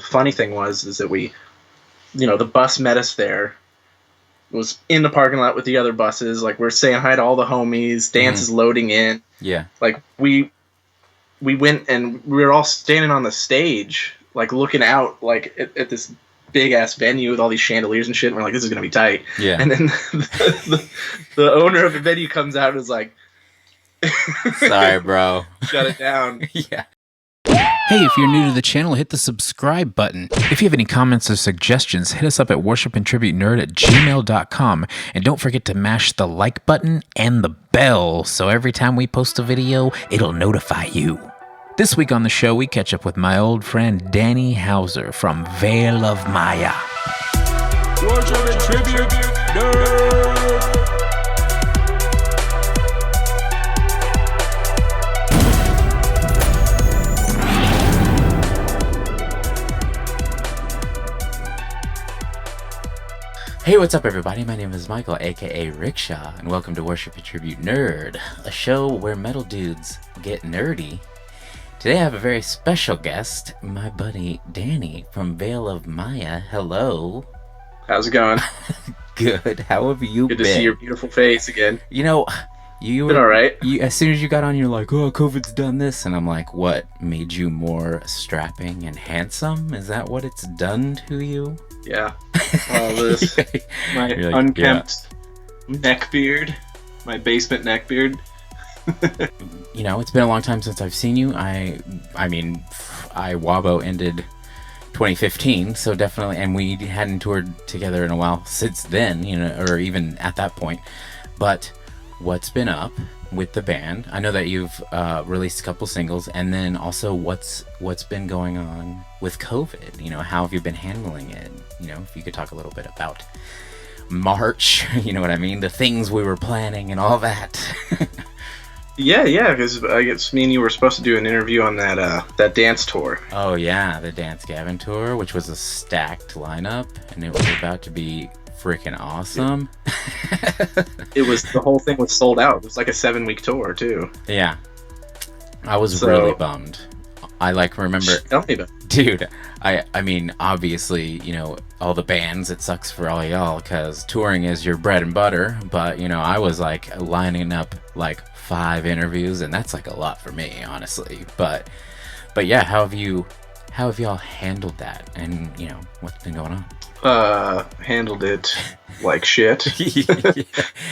funny thing was is that the bus met us there. It was in the parking lot with the other buses. Like, we're saying hi to all the homies. Dance is loading in. Yeah. Like, we went and we were all standing on the stage, like, looking out, like, at this big-ass venue with all these chandeliers and shit. And we're like, this is going to be tight. Yeah. And then the owner of the venue comes out and is like, sorry, bro. Shut it down. Yeah. Hey, if you're new to the channel, hit the subscribe button. If you have any comments or suggestions, hit us up at worshipandtributenerd@gmail.com. And don't forget to mash the like button and the bell, so every time we post a video, it'll notify you. This week on the show, we catch up with my old friend Danny Hauser from Wahl of Maya. Worship and Tribute Nerd. Hey, what's up, everybody? My name is Michael, aka Rickshaw, and welcome to Worship and Tribute Nerd, a show where metal dudes get nerdy. Today I have a very special guest, my buddy Danny from Wahl of Maya. Hello. How's it going? Good. How have you been? Good to see your beautiful face again. You know, you were all right. As soon as you got on, you're like, "Oh, COVID's done this," and I'm like, "What made you more strapping and handsome? Is that what it's done to you?" Yeah. All this. My like, unkempt neck beard. My basement neck beard. You know, it's been a long time since I've seen you. I mean, Wabo ended 2015, so definitely, and we hadn't toured together in a while since then, you know, or even at that point. But what's been up with the band? I know that you've released a couple singles, and then also what's been going on with COVID? You know, how have you been handling it? You know, if you could talk a little bit about March, you know what I mean? The things we were planning and all that. Yeah, because I guess me and you were supposed to do an interview on that dance tour. Oh yeah, the Dance Gavin tour, which was a stacked lineup, and it was about to be freaking awesome. The whole thing was sold out. It was like a 7-week tour too. Yeah, I was really bummed. I remember. Tell me about it. Dude, I mean, obviously, you know, all the bands, it sucks for all y'all because touring is your bread and butter. But you know, I was like lining up like 5 interviews, and that's like a lot for me, honestly. But yeah, how have y'all handled that? And you know, what's been going on? Handled it like shit.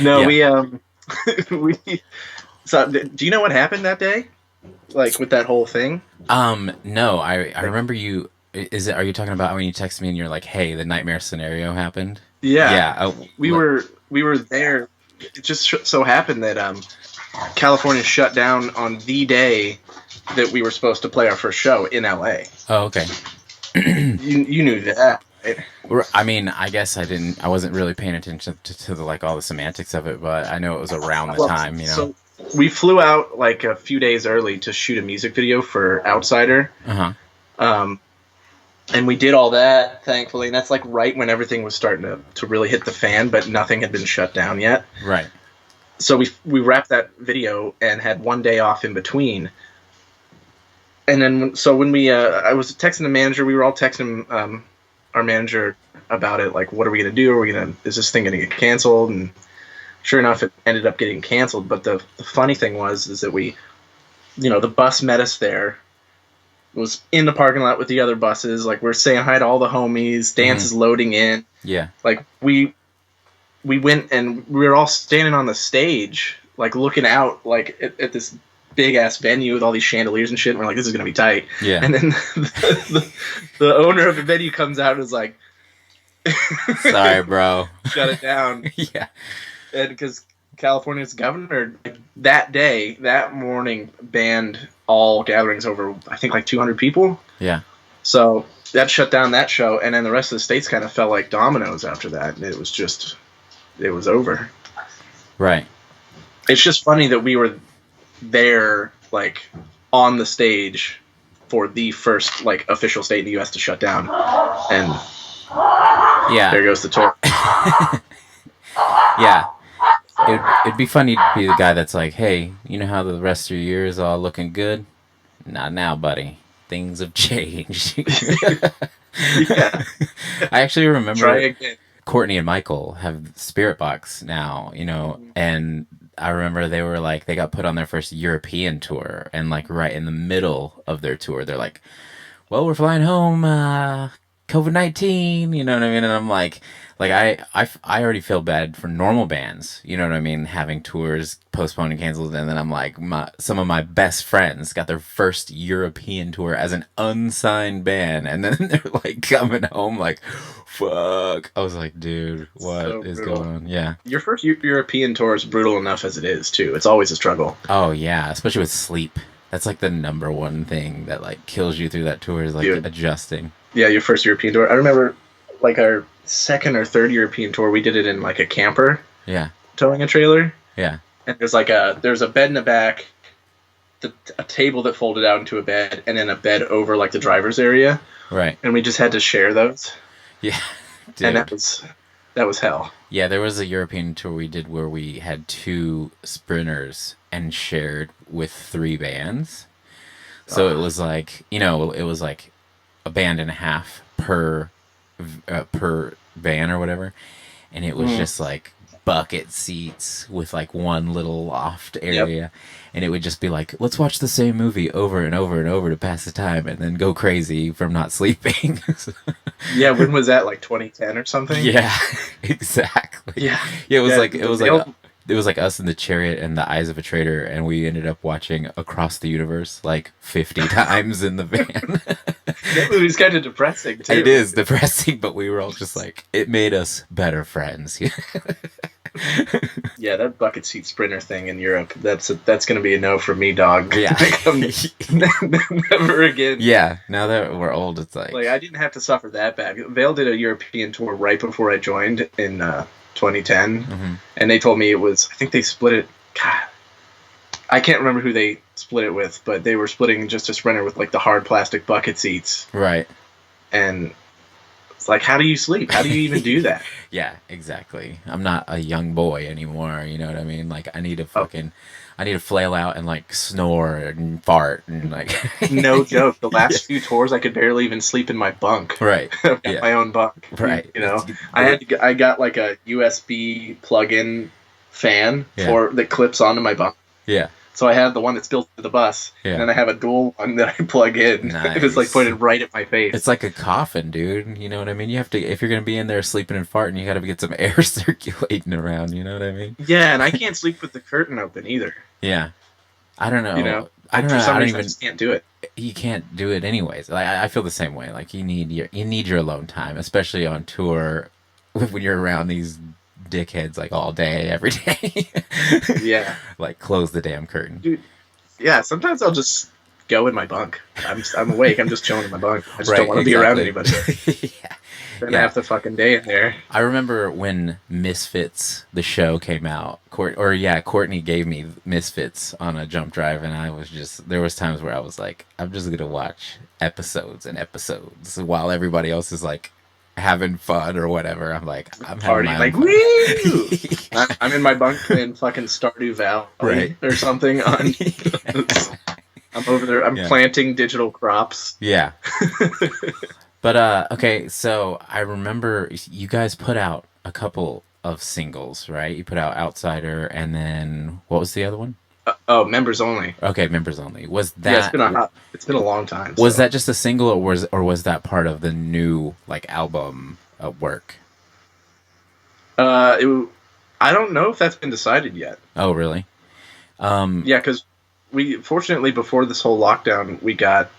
No, yeah. we So, do you know what happened that day? Like with that whole thing? No, I remember you. Are you talking about when you texted me and you're like, "Hey, the nightmare scenario happened"? Yeah. Yeah. We were there. It just so happened that California shut down on the day that we were supposed to play our first show in LA. Oh, okay. You knew that, right? I mean, I guess I wasn't really paying attention to the, like all the semantics of it, but I know it was around the time, you know. So we flew out like a few days early to shoot a music video for Outsider. And we did all that, thankfully, and that's like right when everything was starting to really hit the fan, but nothing had been shut down yet. Right. So we wrapped that video and had one day off in between. And then, when we, I was texting the manager, we were all texting our manager about it, like, what are we going to do? Is this thing going to get canceled? And sure enough, it ended up getting canceled. But the funny thing was that the bus met us there. It was in the parking lot with the other buses. Like, we're saying hi to all the homies. Dance is loading in. Yeah. Like, we went and we were all standing on the stage, like, looking out, like, at this big-ass venue with all these chandeliers and shit. And we're like, this is going to be tight. Yeah. And then the owner of the venue comes out and is like, sorry, bro. Shut it down. Yeah. And because California's governor, that morning, banned all gatherings over, I think, like 200 people. Yeah. So that shut down that show, and then the rest of the states kind of fell like dominoes after that, and it was over. Right. It's just funny that we were there, like, on the stage for the first, like, official state in the U.S. to shut down, and yeah, there goes the tour. Yeah. It'd be funny to be the guy that's like, hey, you know how the rest of your year is all looking good? Not now, buddy. Things have changed. Yeah. I actually remember Try again. Courtney and Michael have Spirit Box now, and I remember they were like, they got put on their first European tour, and like right in the middle of their tour, they're like, well, we're flying home, COVID-19, you know what I mean? And I'm like I already feel bad for normal bands, you know what I mean? Having tours postponed and canceled. And then I'm like, some of my best friends got their first European tour as an unsigned band. And then they're like coming home like, fuck. I was like, dude, what So is brutal. going on? Yeah. Your first European tour is brutal enough as it is, too. It's always a struggle. Oh, yeah. Especially with sleep. That's like the number one thing that like kills you through that tour is like Dude. adjusting. Yeah, your first European tour. I remember, like, our second or third European tour, we did it in, like, a camper Yeah. towing a trailer. Yeah. And there's a bed in the back, a table that folded out into a bed, and then a bed over, like, the driver's area. Right. And we just had to share those. Yeah. Dude. And that was hell. Yeah, there was a European tour we did where we had 2 sprinters and shared with 3 bands. So it was like, it was like a band and a half per van or whatever. And it was just like bucket seats with like one little loft area. Yep. And it would just be like, let's watch the same movie over and over and over to pass the time and then go crazy from not sleeping. Yeah, when was that? Like 2010 or something? Yeah, exactly. Yeah. Yeah, it was like us in the Chariot and the Eyes of a Traitor, and we ended up watching Across the Universe like 50 times in the van. That movie's kind of depressing, too. It is depressing, but we were all just like, it made us better friends. Yeah, that bucket seat sprinter thing in Europe, that's going to be a no for me, dog. Yeah. Never again. Yeah, now that we're old, it's like... Like, I didn't have to suffer that bad. Vale did a European tour right before I joined in 2010, and they told me it was, I think they split it, God, I can't remember who they split it with, but they were splitting just a sprinter with, like, the hard plastic bucket seats. Right. And it's like, how do you sleep? How do you even do that? Yeah, exactly. I'm not a young boy anymore, you know what I mean? Like, I need to flail out and, like, snore and fart and, like... No joke. The last few tours, I could barely even sleep in my bunk. Right. Yeah. My own bunk. Right. You know? I got, like, a USB plug-in fan that clips onto my bunk. Yeah. So I have the one that's built to the bus, and then I have a dual one that I plug in. Nice. And it's like pointed right at my face. It's like a coffin, dude. You know what I mean? You have to, if you're gonna be in there sleeping and farting, you got to get some air circulating around. You know what I mean? Yeah, and I can't sleep with the curtain open either. Yeah, I don't know. You know, I don't know. For some I don't reason, even. I just can't do it. You can't do it anyways. Like, I feel the same way. Like you need your alone time, especially on tour when you're around these dickheads like all day, every day. Yeah. Like close the damn curtain. Dude. Yeah, sometimes I'll just go in my bunk. I'm awake. I'm just chilling in my bunk. I just don't want to be around anybody. Yeah. Spend half the fucking day in there. I remember when Misfits, the show, came out. Courtney gave me Misfits on a jump drive, and I was just... There was times where I was like, I'm just going to watch episodes and episodes while everybody else is like having fun or whatever. I'm like, I'm having my own fun. Woo! I'm in my bunk playing fucking Stardew Valley or something. I'm over there. I'm planting digital crops. Yeah. But okay, so I remember you guys put out a couple of singles, right? You put out Outsider, and then what was the other one? Members Only. Okay, Members Only. Was that? Yeah, it's been a long time. Was that just a single, or was that part of the new like album work? I don't know if that's been decided yet. Oh, really? Yeah, because fortunately before this whole lockdown, we got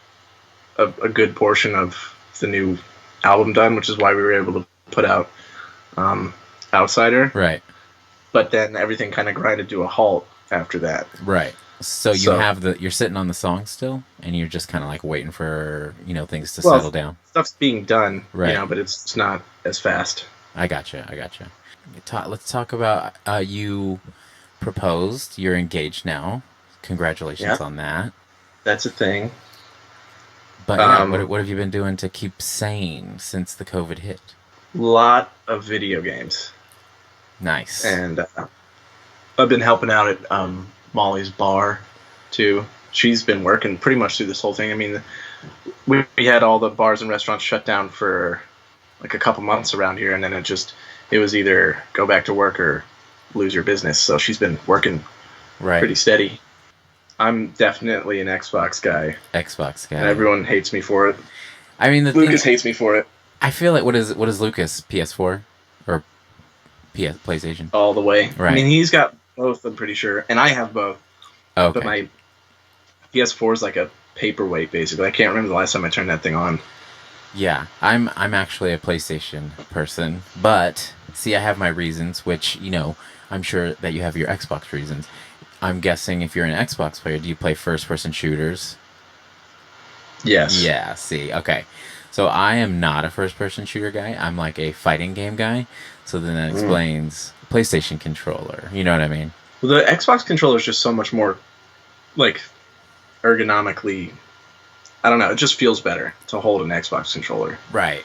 a good portion of the new album done, which is why we were able to put out Outsider. Right. But then everything kind of grinded to a halt after that. Right. So you're sitting on the song still, and you're just kind of like waiting for things to settle down. Stuff's being done, right? But it's not as fast. I gotcha. Let's talk about you proposed. You're engaged now. Congratulations on that. That's a thing. But what have you been doing to keep sane since the COVID hit? Lot of video games. Nice. And I've been helping out at Molly's bar too. She's been working pretty much through this whole thing. I mean, we had all the bars and restaurants shut down for like a couple months around here, and then it was either go back to work or lose your business. So she's been working pretty steady. I'm definitely an Xbox guy. And everyone hates me for it. I mean, Lucas hates me for it. I feel like what is Lucas, PS4 or PlayStation? All the way. Right. I mean, he's got both, I'm pretty sure, and I have both. Okay. But my PS4 is like a paperweight, basically. I can't remember the last time I turned that thing on. Yeah, I'm actually a PlayStation person, but see, I have my reasons, which, you know, I'm sure that you have your Xbox reasons. I'm guessing if you're an Xbox player, do you play first-person shooters? Yes. Yeah, see, okay. So I am not a first-person shooter guy. I'm like a fighting game guy. So then that explains PlayStation controller. You know what I mean? Well, the Xbox controller is just so much more, like, ergonomically... I don't know. It just feels better to hold an Xbox controller. Right.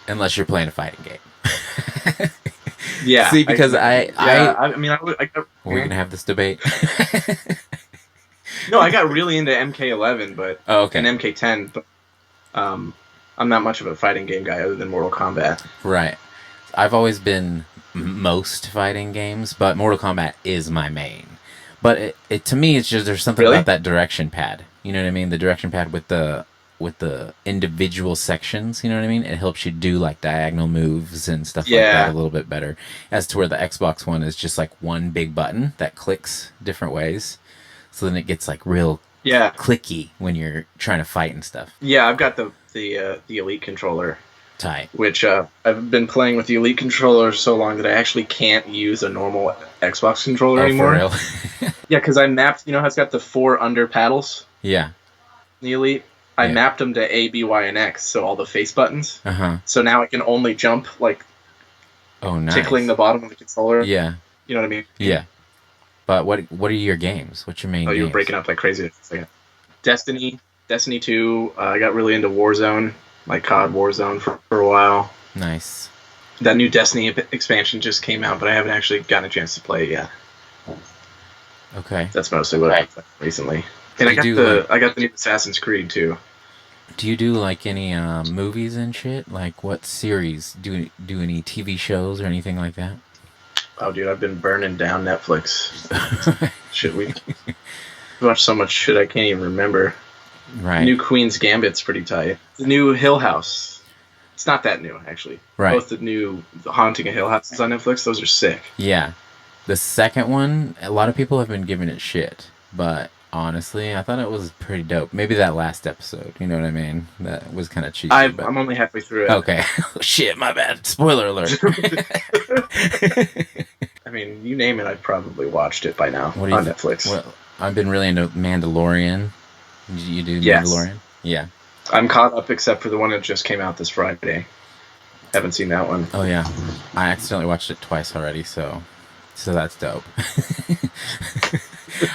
Unless you're playing a fighting game. Yeah. See, because I mean, we're going to have this debate. No, I got really into MK11, but and MK10, but I'm not much of a fighting game guy other than Mortal Kombat. Right. I've always been most fighting games, but Mortal Kombat is my main. But it to me, it's just there's something about that direction pad. You know what I mean? The direction pad with the individual sections. You know what I mean? It helps you do like diagonal moves and stuff like that a little bit better. As to where the Xbox one is just like one big button that clicks different ways. So then it gets like real clicky when you're trying to fight and stuff. Yeah, I've got the Elite controller. Tight. Which I've been playing with the Elite controller so long that I actually can't use a normal Xbox controller anymore. For real? Yeah, because I mapped, you know how it's got the 4 under paddles? Yeah. The Elite? I mapped them to A, B, Y, and X, so all the face buttons. Uh-huh. So now I can only jump, like, tickling the bottom of the controller. Yeah. You know what I mean? Yeah. But what are your games? What's your main games? You were breaking up like crazy. Destiny 2. I got really into Warzone, like COD Warzone for a while. Nice. That new Destiny expansion just came out, but I haven't actually gotten a chance to play it yet. Okay. That's mostly what I've played recently. And I got the new Assassin's Creed too. Do you do like any movies and shit? Like what series? Do any TV shows or anything like that? Oh, dude, I've been burning down Netflix. Shit, we watched so much shit I can't even remember. Right. New Queen's Gambit's pretty tight. The new Hill House. It's not that new, actually. Right. Both the new Haunting of Hill House is on Netflix. Those are sick. Yeah. The second one, a lot of people have been giving it shit, but honestly, I thought it was pretty dope. Maybe that last episode, you know what I mean? That was kind of cheesy. I'm only halfway through it. Okay. Shit, my bad. Spoiler alert. I mean, you name it, I've probably watched it by now on Netflix. Well, I've been really into Mandalorian. You do Mandalorian? Yeah. I'm caught up except for the one that just came out this Friday. Haven't seen that one. Oh, yeah. I accidentally watched it twice already, so that's dope.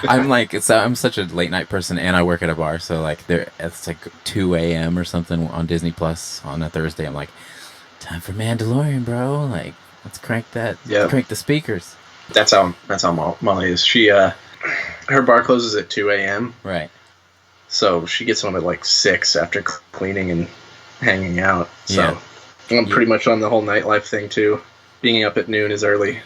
I'm such a late night person, and I work at a bar, so like it's like 2 a.m. or something on Disney Plus on a Thursday. I'm like, time for Mandalorian, bro. Like, let's crank that. Yeah. Crank the speakers. That's how Molly is. She her bar closes at 2 a.m. Right. So she gets home at like 6 after cleaning and hanging out. So I'm pretty much on the whole nightlife thing too. Being up at noon is early.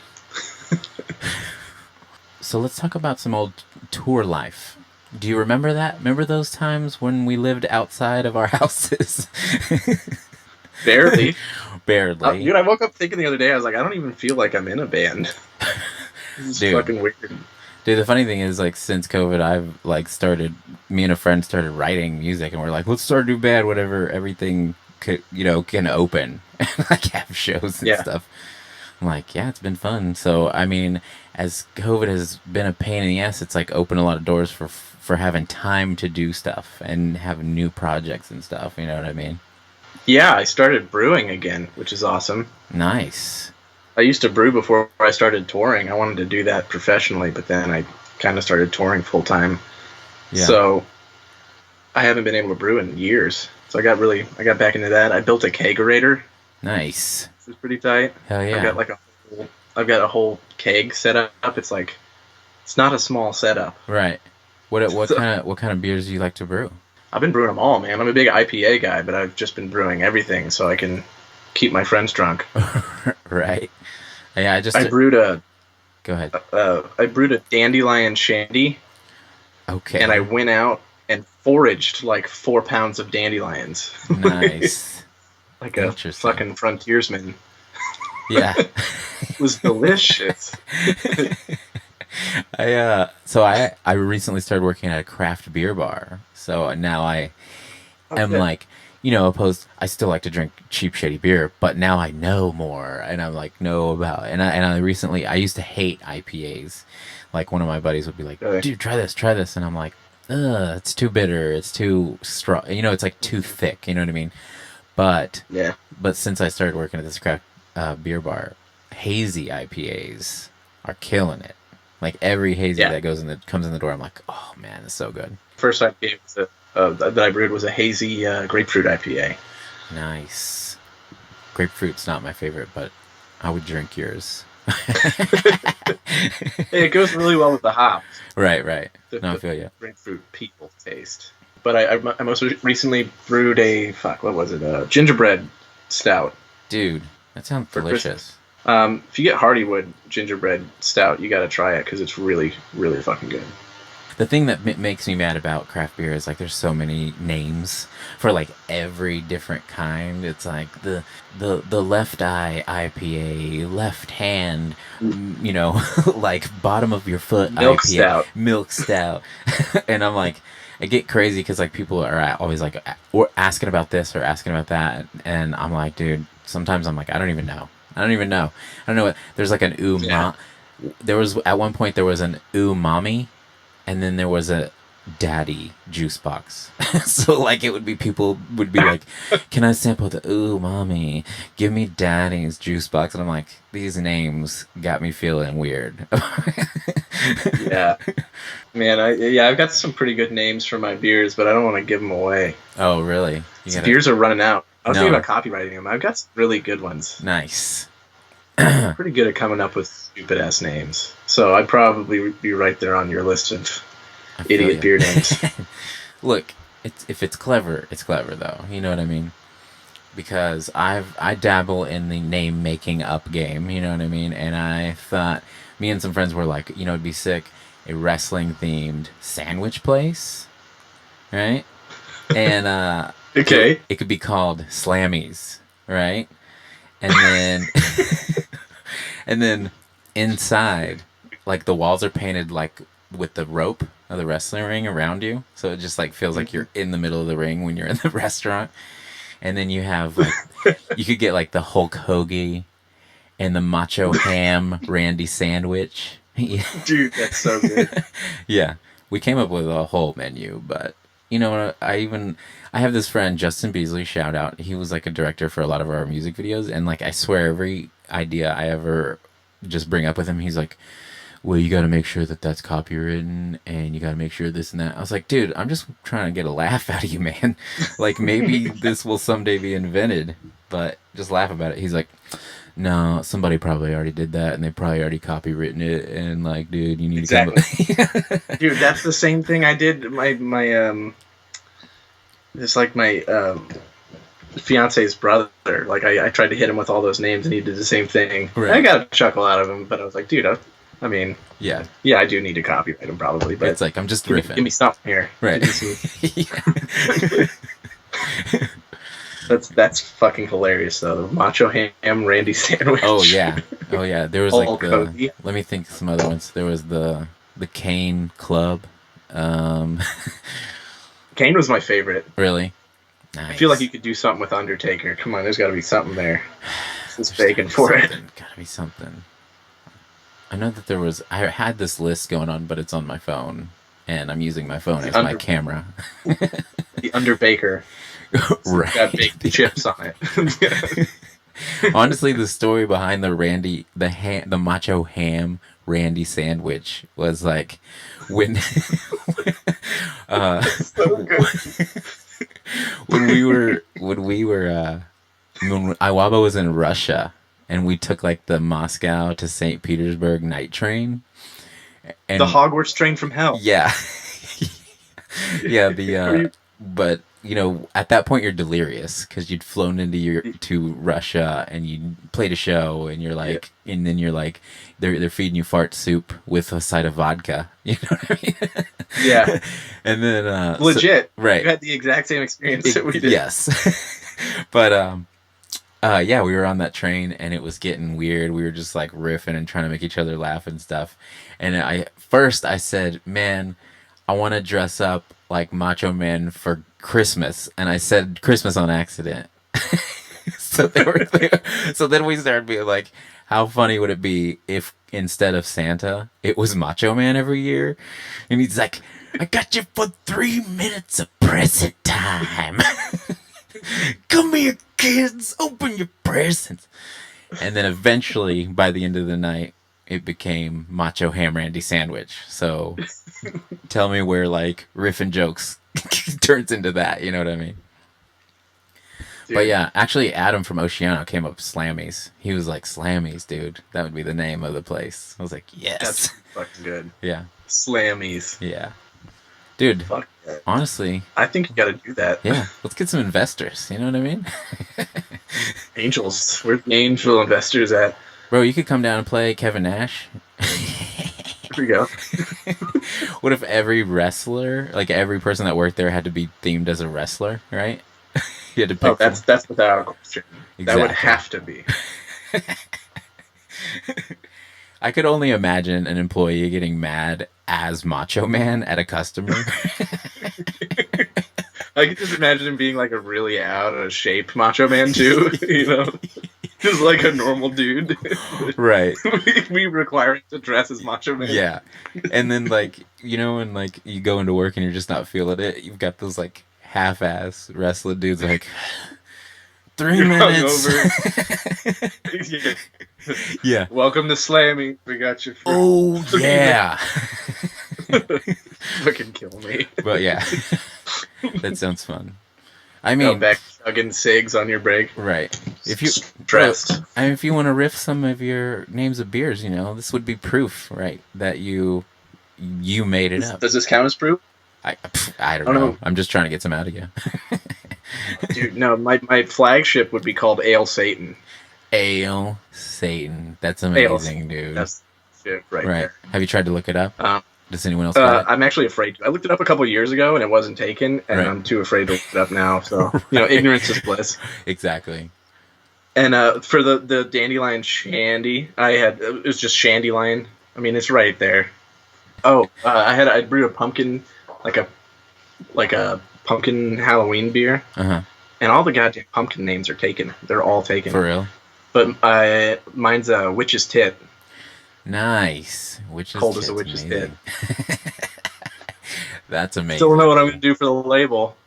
So let's talk about some old tour life. Do you remember that? Remember those times when we lived outside of our houses? Barely. Barely. Dude, I woke up thinking the other day, I was like, I don't even feel like I'm in a band. This is fucking weird. Dude, the funny thing is, like, since COVID, I've, like, me and a friend started writing music, and we're like, let's start a new band, whatever, everything, can open, and, like, have shows and stuff. I'm like, yeah, it's been fun. So, I mean, as COVID has been a pain in the ass, it's, like, opened a lot of doors for having time to do stuff and have new projects and stuff, you know what I mean? Yeah, I started brewing again, which is awesome. Nice. I used to brew before I started touring. I wanted to do that professionally, but then I kind of started touring full time. Yeah. So I haven't been able to brew in years. So I got back into that. I built a kegerator. Nice. Which is pretty tight. Hell yeah. I've got a whole keg set up. It's not a small setup. Right. What kind of beers do you like to brew? I've been brewing them all, man. I'm a big IPA guy, but I've just been brewing everything so I can keep my friends drunk. Right. Yeah, I brewed a. Go ahead. I brewed a dandelion shandy. Okay. And I went out and foraged like 4 pounds of dandelions. Nice. Like a fucking frontiersman. Yeah. It was delicious. I recently started working at a craft beer bar. So now I am like, opposed. I still like to drink cheap, shitty beer, but now I know more, and I'm like, know about. And I recently, I used to hate IPAs. Like one of my buddies would be like, "Dude, try this," and I'm like, "Ugh, it's too bitter. It's too strong. It's like too thick. You know what I mean?" But since I started working at this craft beer bar, hazy IPAs are killing it. Like every hazy that comes in the door, I'm like, "Oh man, it's so good." First IPA that I brewed was a hazy grapefruit IPA. Nice. Grapefruit's not my favorite, but I would drink yours. It goes really well with the hops. Right. I feel you. Grapefruit people taste. But I most recently brewed a gingerbread stout. Dude, that sounds delicious. If you get Hardywood gingerbread stout, you got to try it because it's really, really fucking good. The thing that makes me mad about craft beer is like there's so many names for like every different kind. It's like the left eye IPA, left hand, like bottom of your foot IPA, milk stout. And I'm like, I get crazy because like people are always like or asking about this or asking about that, and I'm like, dude, sometimes I'm like, I don't even know. I don't know what there's like an There was at one point there was an umami. And then there was a daddy juice box. So like it would be people would be like, "Can I sample the mommy? Give me daddy's juice box." And I'm like, these names got me feeling weird. Yeah. Man, I've got some pretty good names for my beers, but I don't want to give them away. Oh, really? Beers are running out. I was thinking about copywriting them. I've got some really good ones. Nice. I'm pretty good at coming up with stupid ass names. So I'd probably be right there on your list of idiot beer names. Look, if it's clever, it's clever though. You know what I mean? Because I dabble in the name making up game. You know what I mean? And I thought me and some friends were like, it'd be sick, a wrestling themed sandwich place, right? And okay, it could be called Slammies, right? And then and then inside, like the walls are painted like with the rope of the wrestling ring around you, so it just like feels like you're in the middle of the ring when you're in the restaurant. And then you have like you could get like the Hulk Hoagie and the Macho Ham Randy sandwich. Dude, that's so good. Yeah, we came up with a whole menu, but I have this friend, Justin Beasley, shout out. He was like a director for a lot of our music videos, and like I swear every idea I ever just bring up with him, he's like, "Well, you got to make sure that that's copywritten, and you got to make sure this and that." I was like, "Dude, I'm just trying to get a laugh out of you, man. Like maybe this will someday be invented, but just laugh about it." He's like, "No, somebody probably already did that, and they probably already copywritten it, and like, dude, you need to come up." Dude, that's the same thing I did. It's like my fiance's brother. Like I tried to hit him with all those names, and he did the same thing. Right. I got a chuckle out of him, but I was like, dude, I mean, yeah, I do need to copyright him probably, but it's like I'm just riffing. Give me something here, right? That's fucking hilarious though. The Macho Ham Randy sandwich. Oh yeah. There was like let me think of some other ones. There was the Kane Club. Kane was my favorite. Really? Nice. I feel like you could do something with Undertaker. Come on, there's got to be something there. It's begging for it. Gotta be something. I know that I had this list going on, but it's on my phone, and I'm using my phone as my camera. The Underbaker. Right. Got baked chips on it. Honestly, the story behind the Macho Ham Randy sandwich was like when so good. when Iwaba was in Russia, and we took like the Moscow to St. Petersburg night train, and the Hogwarts train from hell. Yeah. Yeah, but at that point you're delirious because you'd flown to Russia and you played a show and you're like, and then you're like, they're feeding you fart soup with a side of vodka. You know what I mean? Yeah. And then legit, right? You had the exact same experience that we did. Yes. But yeah, we were on that train and it was getting weird. We were just like riffing and trying to make each other laugh and stuff. And I said, man, I want to dress up like Macho Man for Christmas. And I said Christmas on accident. So then we started being like, how funny would it be if instead of Santa, it was Macho Man every year? And he's like, I got you for 3 minutes of present time. Come here, kids, open your presents. And then eventually, by the end of the night, it became Macho Ham Randy Sandwich. So tell me where like riffing jokes turns into that, you know what I mean? Dude. But yeah, actually Adam from Oceano came up with Slammies. He was like, Slammies, dude. That would be the name of the place. I was like, yes. That's fucking good. Yeah. Slammies. Yeah. Dude, fuck that. Honestly, I think you gotta do that. Yeah, let's get some investors. You know what I mean? Angels. Where's the angel investors at? Bro, you could come down and play Kevin Nash. Here we go. What if every wrestler, like every person that worked there, had to be themed as a wrestler, right? You had to pick. Oh, that's without a question. Exactly. That would have to be. I could only imagine an employee getting mad as Macho Man at a customer. I could just imagine him being like a really out of shape Macho Man too, you know? Just like a normal dude. Right. we require him to dress as Macho Man. Yeah. And then like, when like you go into work and you're just not feeling it, you've got those like half-ass wrestling dudes like 3 minutes. Yeah. Yeah. Welcome to Slammy. We got you. Oh yeah. Fucking kill me. But yeah, that sounds fun. I mean, back chugging cigs on your break. Right. If you stressed, if you want to riff some of your names of beers, this would be proof, right, that you made it up. Does this count as proof? I don't know. I'm just trying to get some out of you. Dude, no, my flagship would be called Ale Satan. Ale Satan. That's amazing, dude. That's shit right there. Have you tried to look it up? Does anyone else got it? I'm actually afraid to. I looked it up a couple years ago and it wasn't taken, and I'm too afraid to look it up now. So, ignorance is bliss. Exactly. And for the Dandelion Shandy, it was just Shandyline. I mean, it's right there. Oh, I brewed a pumpkin, like a pumpkin Halloween beer. Uh-huh. And all the goddamn pumpkin names are taken. They're all taken. For real? But mine's a witch's tit. Nice. Witch's cold as a witch's tit. That's amazing. Still don't know what I'm going to do for the label.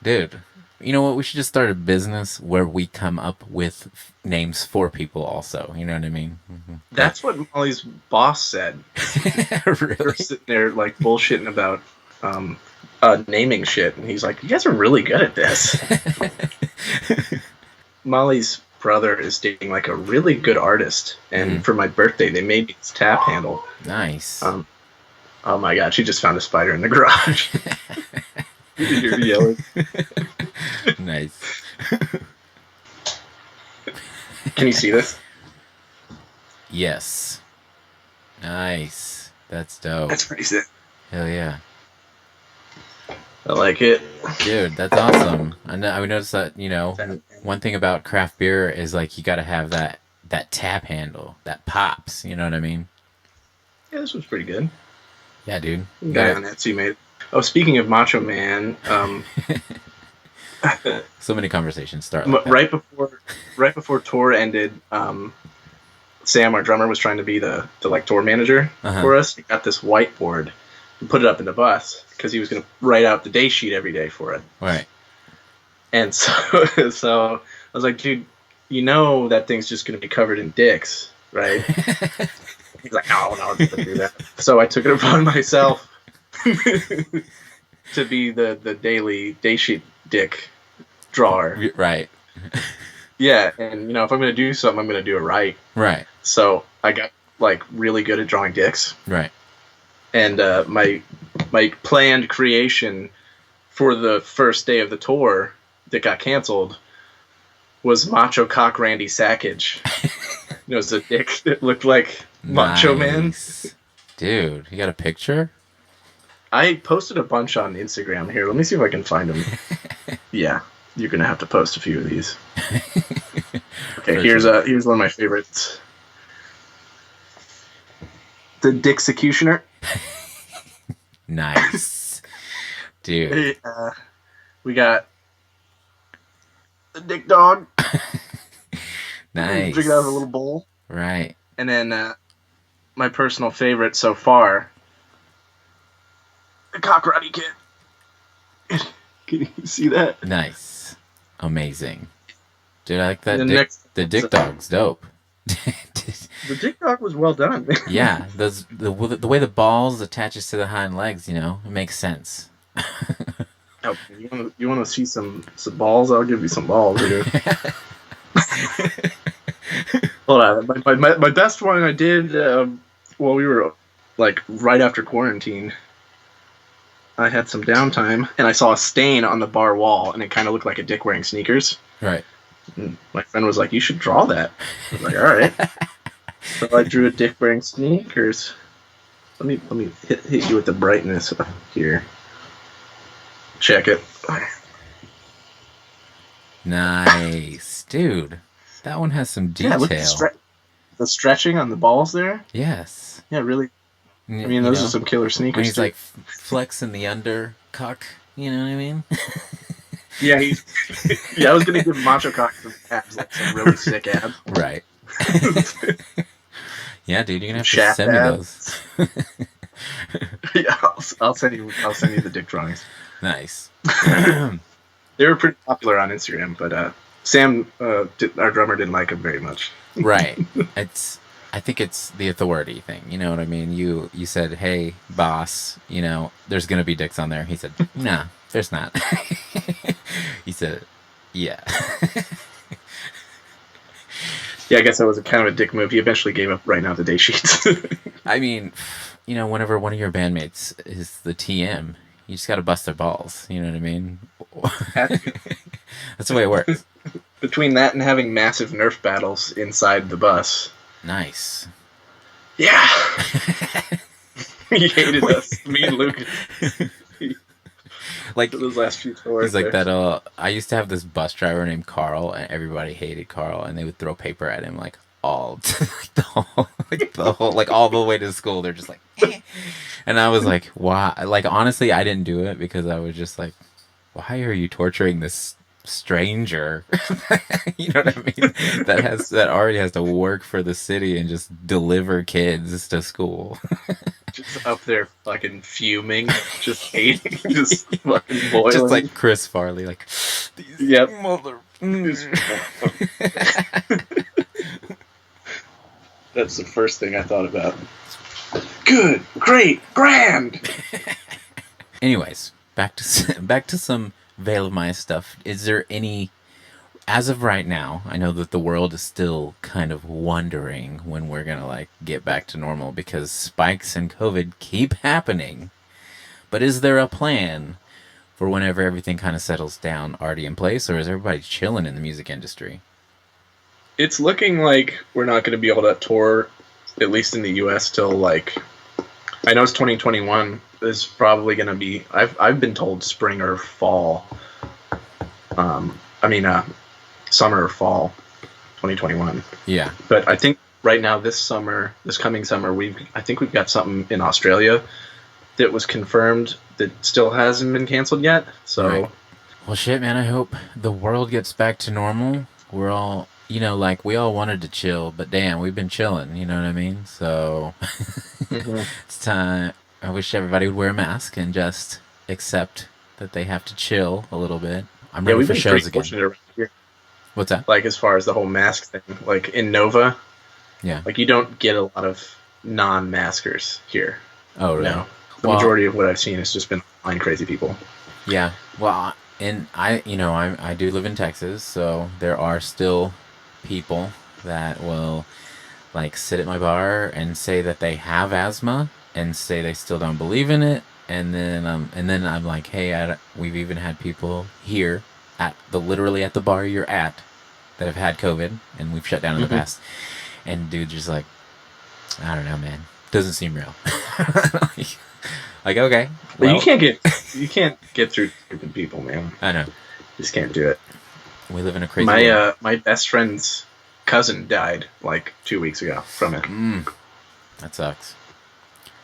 Dude, you know what? We should just start a business where we come up with names for people also. You know what I mean? Mm-hmm. That's what Molly's boss said. Really? They're sitting there like bullshitting about naming shit. And he's like, you guys are really good at this. Molly's brother is dating like a really good artist, and for my birthday they made me this tap handle. Nice. Oh my god, she just found a spider in the garage. You're yelling. Nice. Can you see this? Yes. Nice. That's dope. That's pretty sick. Hell yeah. I like it. Dude, that's awesome. I noticed that, one thing about craft beer is like you got to have that tap handle that pops. You know what I mean? Yeah, this was pretty good. Yeah, dude. Guy on Etsy made. Oh, speaking of Macho Man, so many conversations start. Like right before tour ended, Sam, our drummer, was trying to be the tour manager for us. He got this whiteboard and put it up in the bus because he was going to write out the day sheet every day for it. Right. And so I was like, dude, that thing's just going to be covered in dicks, right? He's like, no, I'm just going to do that. So I took it upon myself to be the daily day sheet dick drawer. Right. Yeah, and if I'm going to do something, I'm going to do it right. Right. So I got like really good at drawing dicks. Right. And my planned creation for the first day of the tour that got canceled was Macho Cock Randy Sackage. It was a dick that looked like Macho Man. Dude, you got a picture? I posted a bunch on Instagram. Here, let me see if I can find them. Yeah, you're gonna have to post a few of these. Okay, here's one of my favorites. The Dicksecutioner. Nice. Dude. We got the Dick Dog. Nice. Drink it out of a little bowl. Right. And then my personal favorite so far, the Cock Karate Kid. Can you see that? Nice. Amazing. Dude, I like that. The Dick Dog's dope. The Dick Dog was well done. Yeah, the way the balls attaches to the hind legs, it makes sense. Oh, you want to see some balls? I'll give you some balls. Hold on, my best one I did while we were like right after quarantine. I had some downtime and I saw a stain on the bar wall, and it kind of looked like a dick wearing sneakers. Right. And my friend was like, "You should draw that." I was like, "All right." So I drew a dick wearing sneakers. Let me hit you with the brightness here. Check it. Nice, dude. That one has some detail. Yeah, look at the stretching on the balls there. Yes. Yeah, really. I mean, those are some killer sneakers. When he's like flexing the under cock. You know what I mean? Yeah, yeah. I was gonna give Macho Cock some abs, like some really sick abs. Right. Yeah, dude, you're gonna have to send me those. Yeah, I'll send you the dick drawings. Nice. They were pretty popular on Instagram, but Sam, our drummer, didn't like them very much. Right. I think it's the authority thing. You know what I mean? You said, "Hey, boss, there's gonna be dicks on there." He said, "Nah, there's not." He said, "Yeah." Yeah, I guess that was kind of a dick move. He eventually gave up writing out the day sheets. I mean, whenever one of your bandmates is the TM, you just got to bust their balls. You know what I mean? That's the way it works. Between that and having massive Nerf battles inside the bus. Nice. Yeah. He hated us. Me and Luke. Like those last few tours. He's like that. I used to have this bus driver named Carl, and everybody hated Carl, and they would throw paper at him all the way to school. They're just like, eh. And I was like, why? Like, honestly, I didn't do it because I was just like, why are you torturing this stranger? You know what I mean? That already has to work for the city and just deliver kids to school. Just up there fucking fuming, just hating, just fucking boiling. Just like Chris Farley, like, yep. Mother. That's the first thing I thought about. Good, great, grand. Anyways, back to some Veil of Maya stuff. Is there any, as of right now, I know that the world is still kind of wondering when we're gonna get back to normal because spikes and COVID keep happening. But is there a plan for whenever everything kind of settles down already in place, or is everybody chilling in the music industry? It's looking like we're not going to be able to tour, at least in the U.S., till I know it's 2021 is probably going to be. I've been told spring or fall. Summer or fall, 2021. Yeah. But I think right now this coming summer, I think we've got something in Australia that was confirmed that still hasn't been canceled yet. So. Right. Well, shit, man. I hope the world gets back to normal. We're all. We all wanted to chill, but damn, we've been chilling, you know what I mean? So, It's time. I wish everybody would wear a mask and just accept that they have to chill a little bit. I'm ready for shows again. Around here. What's that? As far as the whole mask thing, in Nova, yeah, you don't get a lot of non-maskers here. Oh, really? No. The majority of what I've seen has just been online crazy people. Yeah, well, and I do live in Texas, so there are still people that will sit at my bar and say that they have asthma and say they still don't believe in it, And then I'm like, hey, we've even had people here literally at the bar you're at that have had COVID, and we've shut down in the past. And dude, just like, I don't know, man, doesn't seem real. Like, okay, But well, you can't get through stupid people, man. I know. Just can't do it. We live in a crazy world. My best friend's cousin died like 2 weeks ago from it. That sucks.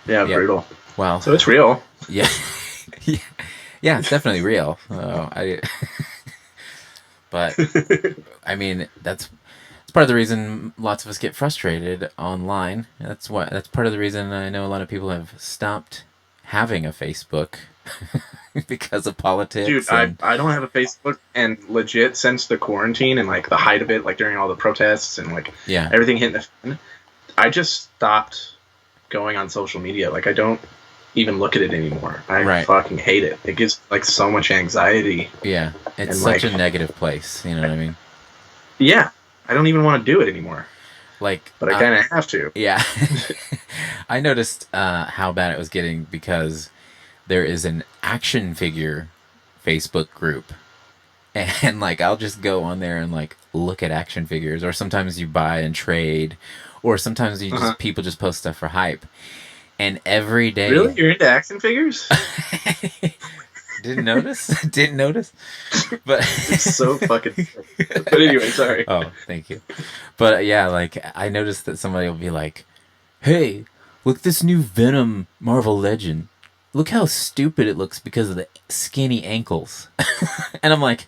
Yeah, brutal. Well, so it's real. Yeah. Yeah, it's definitely real. But I mean, that's part of the reason lots of us get frustrated online. That's part of the reason I know a lot of people have stopped having a Facebook because of politics. Dude, I don't have a Facebook, and legit since the quarantine and like the height of it, like during all the protests and like everything hitting the fan, I just stopped going on social media. Like I don't even look at it anymore. I fucking hate it. It gives like so much anxiety. Yeah, it's such a negative place. You know what I mean? Yeah, I don't even want to do it anymore. Like, but I kind of have to. Yeah, I noticed how bad it was getting because there is an action figure Facebook group, and like I'll just go on there and like look at action figures, or sometimes you buy and trade, or sometimes you just people just post stuff for hype. And every day... Really? You're into action figures? Didn't notice? But it's so fucking... But anyway, sorry. Oh, thank you. But yeah, like, I noticed that somebody will be like, hey, look this new Venom Marvel Legend. Look how stupid it looks because of the skinny ankles. And I'm like,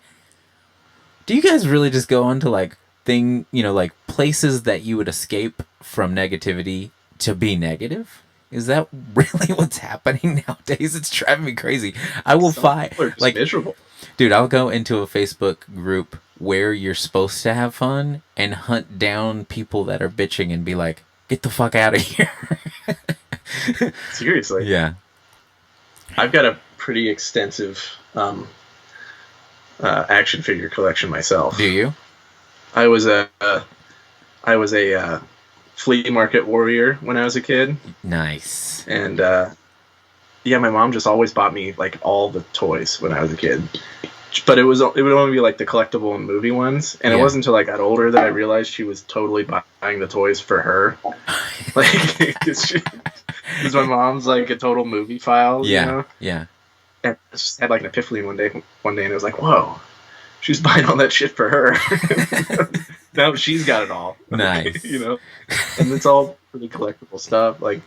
do you guys really just go on to, like, like, places that you would escape from negativity to be negative? Is that really what's happening nowadays? It's driving me crazy. I will find like miserable. Dude, I'll go into a Facebook group where you're supposed to have fun and hunt down people that are bitching and be like, "Get the fuck out of here." Seriously. Yeah. I've got a pretty extensive action figure collection myself. Do you? I was a flea market warrior when I was a kid. Nice. And yeah, my mom just always bought me like all the toys when I was a kid. But it would only be like the collectible and movie ones. And it wasn't until I got older that I realized she was totally buying the toys for her. Like, because my mom's like a total movie file. Yeah. You know? Yeah. And I just had like an epiphany one day, and it was like, whoa, she's buying all that shit for her. Now she's got it all. Nice. You know? And it's all pretty collectible stuff. Like,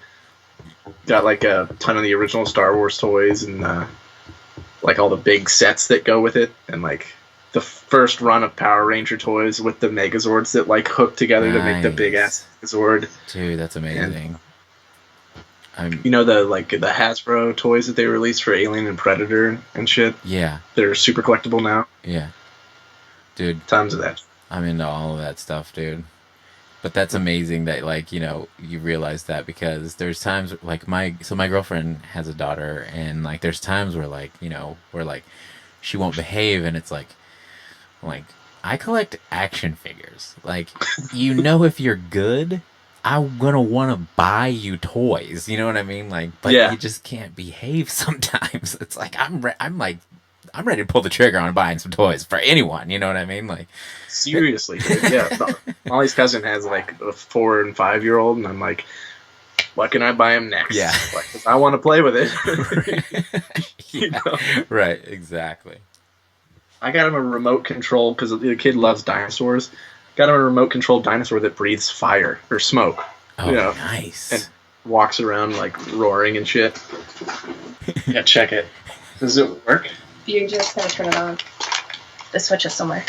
got like a ton of the original Star Wars toys and like all the big sets that go with it. And like the first run of Power Ranger toys with the Megazords that like hook together to make the big ass Megazord. Dude, that's amazing. You know the Hasbro toys that they released for Alien and Predator and shit? Yeah. They're super collectible now. Yeah. Dude. Tons of that. I'm into all of that stuff, dude. But that's amazing that, like, you know, you realize that, because there's times, like, my girlfriend has a daughter, and, like, there's times where, like, you know, where, like, she won't behave, and it's like, I collect action figures. Like, you know, if you're good, I'm gonna want to buy you toys. You know what I mean? Like, but you just can't behave sometimes. It's like, I'm ready to pull the trigger on buying some toys for anyone. You know what I mean? Like, seriously, dude. Yeah. Molly's cousin has like a 4 and 5 year old, and I'm like, what can I buy him next? Yeah. Like, I want to play with it. You know? Right. Exactly. I got him a remote control because the kid loves dinosaurs. Got him a remote control dinosaur that breathes fire or smoke. Oh, you know, nice. And walks around like roaring and shit. Yeah, check it. Does it work? You're just gonna turn it on. The switch is somewhere.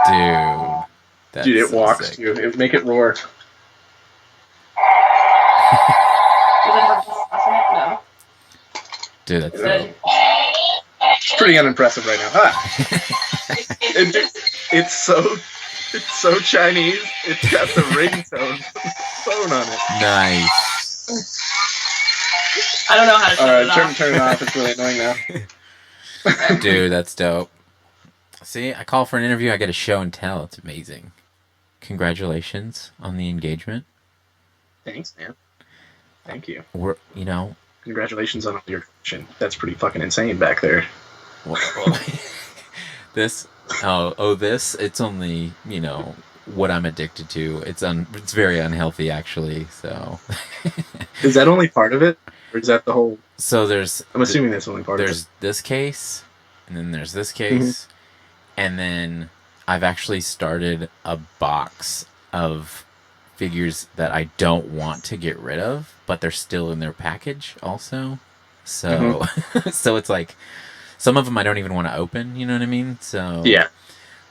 Dude. Dude, it walks sick. too. It make it roar. No. Dude, that's Good. It's pretty unimpressive right now. It's so Chinese. It's got the ringtone phone on it. Nice. I don't know how to turn it off. Turn it off. It's really annoying now. Dude, that's dope. See, I call for an interview, I get a show and tell. It's amazing. Congratulations on the engagement. Thanks, man. Thank you. We're, you know, Congratulations on your collection. That's pretty fucking insane back there. well, this, this, it's only, you know, what I'm addicted to. It's very unhealthy, actually, so. Is that only part of it? Or is that the whole... So there's... I'm assuming that's only part of it. There's this case, and then there's this case, and then I've actually started a box of figures that I don't want to get rid of, but they're still in their package also. So, so it's like, some of them I don't even want to open, you know what I mean? So yeah,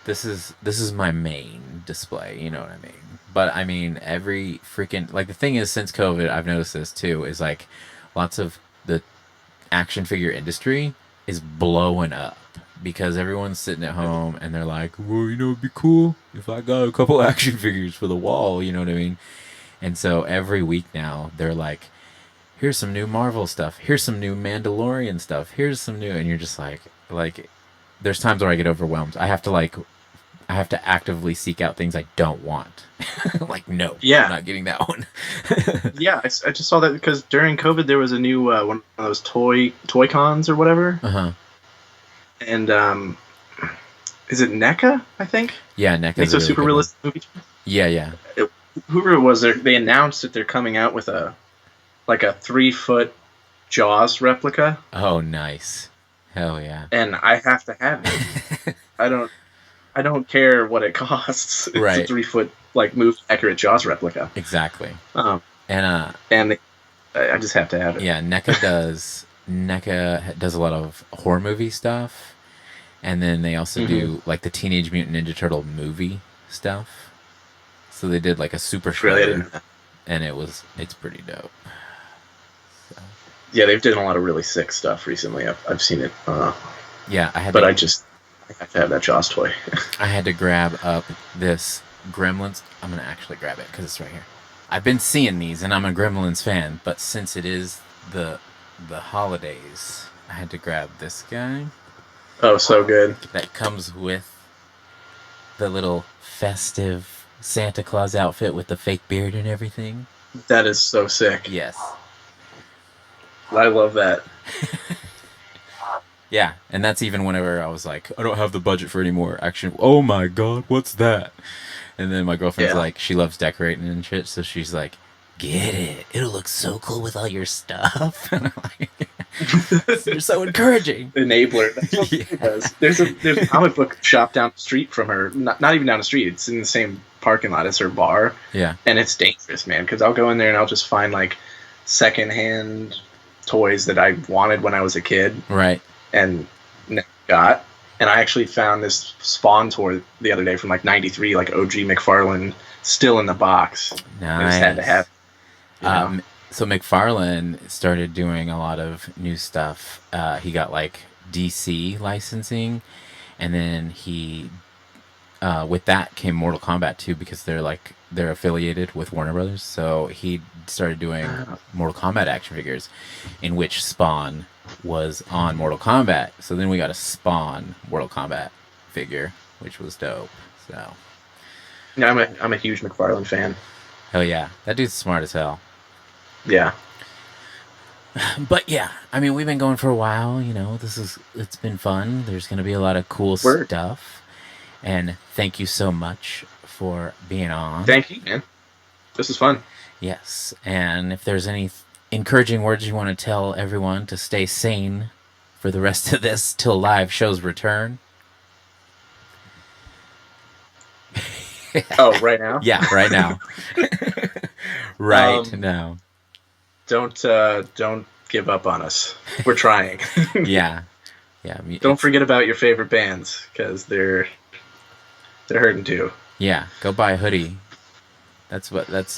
this is my main display, you know what I mean? But I mean, every freaking, like, the thing is, since COVID, I've noticed this too, is like, lots of the action figure industry is blowing up because everyone's sitting at home and they're like, well, you know, it'd be cool if I got a couple action figures for the wall, you know what I mean? And so every week now they're like, here's some new Marvel stuff, here's some new Mandalorian stuff, here's some new, and you're just like there's times where I get overwhelmed. I have to actively seek out things I don't want. Like, no, yeah, I'm not getting that one. Yeah, I just saw that because during COVID there was a new one of those toy cons or whatever. And is it NECA? I think. Yeah, NECA. Makes a super realistic movie. Yeah. Whoever it was, they announced that they're coming out with a 3-foot Jaws replica. Oh, nice. Hell yeah. And I have to have it. I don't care what it costs. It's right. a 3-foot movie accurate Jaws replica. Exactly. And I just have to have it. Yeah, NECA does a lot of horror movie stuff, and then they also do like the Teenage Mutant Ninja Turtle movie stuff. So they did like a super shredder, and it's pretty dope. So. Yeah, they've done a lot of really sick stuff recently. I've seen it. Yeah, I have to have that Jaws toy. I had to grab up this Gremlins. I'm gonna actually grab it because it's right here. I've been seeing these, and I'm a Gremlins fan, but since it is the holidays, I had to grab this guy. Oh, so good. That comes with the little festive Santa Claus outfit with the fake beard and everything. That is so sick. Yes. I love that. Yeah, and that's even whenever I was like, I don't have the budget for any more action. Oh my god, what's that? And then my girlfriend's like, she loves decorating and shit, so she's like, get it. It'll look so cool with all your stuff. And I'm like, you're so encouraging. Enabler. That's what it does. There's a comic book shop down the street from her. Not even down the street. It's in the same parking lot as her bar. Yeah. And it's dangerous, man, because I'll go in there and I'll just find secondhand toys that I wanted when I was a kid. Right. And never got. And I actually found this Spawn toy the other day from 93, OG McFarlane, still in the box. Nice. I just had to have it. So McFarlane started doing a lot of new stuff. He got DC licensing, and then he with that came Mortal Kombat 2 because they're affiliated with Warner Brothers. So he started doing Mortal Kombat action figures, in which Spawn was on Mortal Kombat. So then we got a Spawn Mortal Kombat figure, which was dope. So yeah, I'm a huge McFarlane fan. Hell yeah, that dude's smart as hell. Yeah. But yeah, I mean, we've been going for a while. It's been fun. There's gonna be a lot of cool stuff. And thank you so much for being on. Thank you, man. This is fun. Yes, and if there's any encouraging words you want to tell everyone to stay sane for the rest of this till live shows return. Oh, right now? Yeah, right now. Right now. Don't give up on us. We're trying. Yeah. Don't forget about your favorite bands, because they're hurting too. Yeah, go buy a hoodie.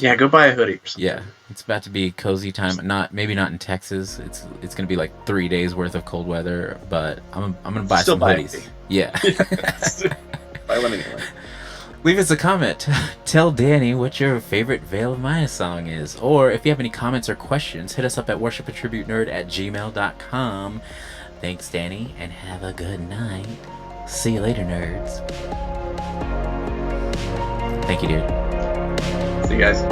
Yeah, go buy a hoodie or something. Yeah, it's about to be cozy time. Maybe not in Texas. It's gonna be 3 days worth of cold weather, but I'm gonna buy some hoodies. Yeah. Buy one anyway. Leave us a comment. Tell Danny what your favorite Veil of Maya song is. Or if you have any comments or questions, hit us up at worshipatributenerd@gmail.com. Thanks, Danny, and have a good night. See you later, nerds. Thank you, dude. See you guys.